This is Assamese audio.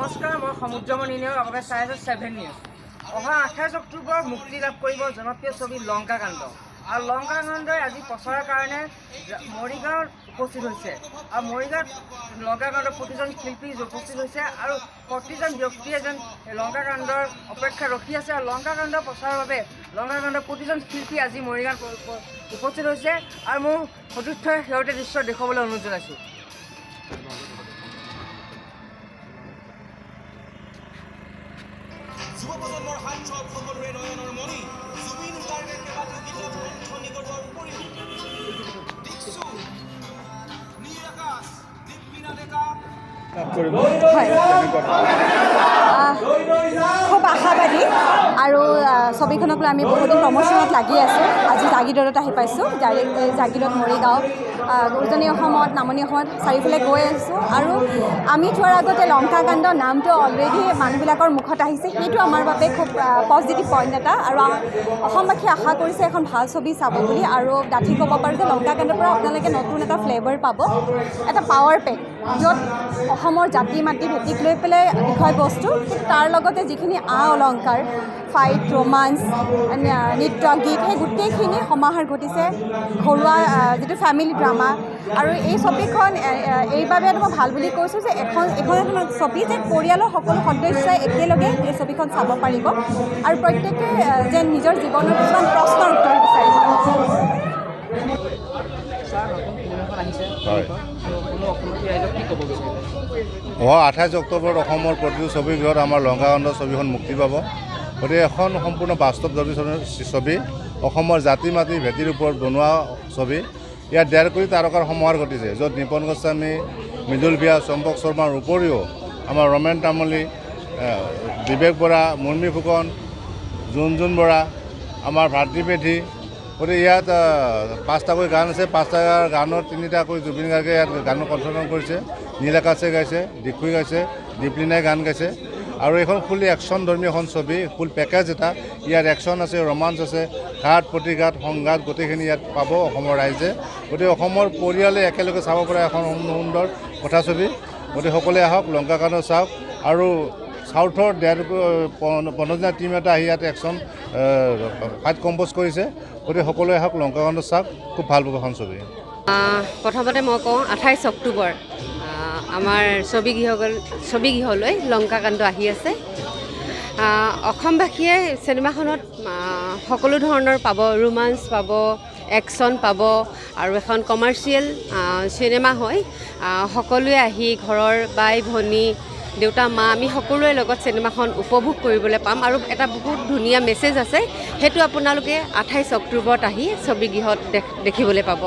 নমস্কাৰ, মই সমুদ্ৰমণি নেওগ। আপোনালোকে চাই আছে 7 নিউজ। অহা 28 অক্টোবৰ মুক্তি লাভ কৰিব জনপ্ৰিয় ছবি লংকাকাণ্ড। আৰু লংকাকাণ্ডই আজি প্ৰচাৰৰ কাৰণে মৰিগাঁৱত উপস্থিত হৈছে। আৰু মৰিগাঁৱত লংকাকাণ্ডৰ প্ৰতিজন শিল্পী উপস্থিত হৈছে আৰু প্ৰতিজন ব্যক্তিয়ে যেন লংকাকাণ্ডৰ অপেক্ষা ৰখি আছে। আৰু লংকাকাণ্ডৰ প্ৰচাৰৰ বাবে লংকাকাণ্ডৰ প্ৰতিজন শিল্পী আজি মৰিগাঁৱত উপস্থিত হৈছে। আৰু মোৰ সতীৰ্থ শেহতীয়া দৃশ্য দেখুৱাবলৈ অনুৰোধ জনাইছোঁ। যুৱ প্ৰজন্মৰ হাত সকলোৰে নয়নৰ মণি জুবিন গাৰ্গে কেইবাটাও গীতত কণ্ঠ নিগৰোৱাৰ উপৰিও দিকচু নীল আকাশ দীপলিনা ডেকা খুব আশাবাদী আৰু ছবিখনক লৈ আমি বহুদিন প্ৰমোশ্যনত লাগি আছোঁ। আজি জাগিৰোডত আহি পাইছোঁ। জাগিৰোড মৰিগাঁও উজনি অসমত নামনি অসমত চাৰিওফালে গৈ আছোঁ। আৰু আমি যোৱাৰ আগতে লংকাকাণ্ড নামটো অলৰেডি মানুহবিলাকৰ মুখত আহিছে। সেইটো আমাৰ বাবে খুব পজিটিভ পইণ্ট এটা। আৰু অসমবাসীয়ে আশা কৰিছে এখন ভাল ছবি চাব বুলি। আৰু ডাঠি ক'ব পাৰোঁ যে লংকাকাণ্ডৰ পৰা আপোনালোকে নতুন এটা ফ্লেভাৰ পাব, এটা পাৱাৰ পেক, য'ত অসমৰ জাতি মাটি ভেটিক লৈ পেলাই বিষয়বস্তু, তাৰ লগতে যিখিনি অলংকাৰ, ফাইট, ৰোমাঞ্চ, নৃত্য, গীত, সেই গোটেইখিনি সমাহাৰ ঘটিছে। ঘৰুৱা যিটো ফেমিলি ড্ৰামা। আৰু এই ছবিখন এইবাবে মই ভাল বুলি কৈছোঁ যে এখন ছবি যে পৰিয়ালৰ সকলো সদস্যই একেলগে এই ছবিখন চাব পাৰিব আৰু প্ৰত্যেকে যে নিজৰ জীৱনৰ কিছুমান প্ৰশ্নৰ উত্তৰ বিচাৰিব। অহা 28 অক্টোবৰত অসমৰ প্ৰতিটো ছবিগৃহত আমাৰ লংকাকাণ্ড ছবিখন মুক্তি পাব। গতিকে এখন সম্পূৰ্ণ বাস্তৱধৰ্মী ছবি, অসমৰ জাতি মাটি ভেটিৰ ওপৰত বনোৱা ছবি। ইয়াত 1.5 কোটি তাৰকাৰ সমাহাৰ ঘটিছে, য'ত নিপন গোস্বামী, মৃদুল ভিয়া, চম্পক শৰ্মাৰ উপৰিও আমাৰ ৰমেন তামুলী, বিবেক বৰা, মুৰ্মী ফুকন, জুনজুন বৰা, আমাৰ ভাতৃ পেধি। গতিকে ইয়াত 5টাকৈ গান আছে। 5টা গানৰ 3টাকৈ জুবিন গাৰ্গে ইয়াত গানৰ কণ্ঠলন কৰিছে। নীল আকাশে গাইছে, দিক্ষুই গাইছে, দীপলিনাই গান গাইছে। আৰু এইখন ফুলি একশ্যন ধৰ্মী এখন ছবি, ফুল পেকেজ এটা। ইয়াত একশ্যন আছে, ৰোমাঞ্চ আছে, ঘাট প্ৰতিঘাত, সংঘাত গোটেইখিনি ইয়াত পাব অসমৰ ৰাইজে। গতিকে অসমৰ পৰিয়ালে একেলগে চাব পৰা এখন সুন্দৰ কথাছবি। গতিকে সকলোৱে আহক, লংকাকাণ্ড চাওক। আৰু চাউথৰ 15জনীয়া টীম এটা আহি ইয়াত একশ্যন ফাইট কম্প'জ কৰিছে। গতিকে সকলোৱে আহক, লংকাকাণ্ড চাওক। খুব ভাল পাব এখন ছবি। প্ৰথমতে মই কওঁ 28 অক্টোবৰ আমাৰ ছবিগৃহলৈ লংকাকাণ্ড আহি আছে। অসমবাসীয়ে চিনেমাখনত সকলো ধৰণৰ পাব, ৰোমাঞ্চ পাব, একশ্যন পাব। আৰু এখন কমাৰ্চিয়েল চিনেমা হয়। সকলোৱে আহি ঘৰৰ বাই ভনী, দেউতা মা, আমি সকলোৰে লগত চিনেমাখন উপভোগ কৰিবলৈ পাম। আৰু এটা বহুত ধুনীয়া মেছেজ আছে, সেইটো আপোনালোকে 28 অক্টোবৰত আহি ছবিগৃহত দেখিবলৈ পাব।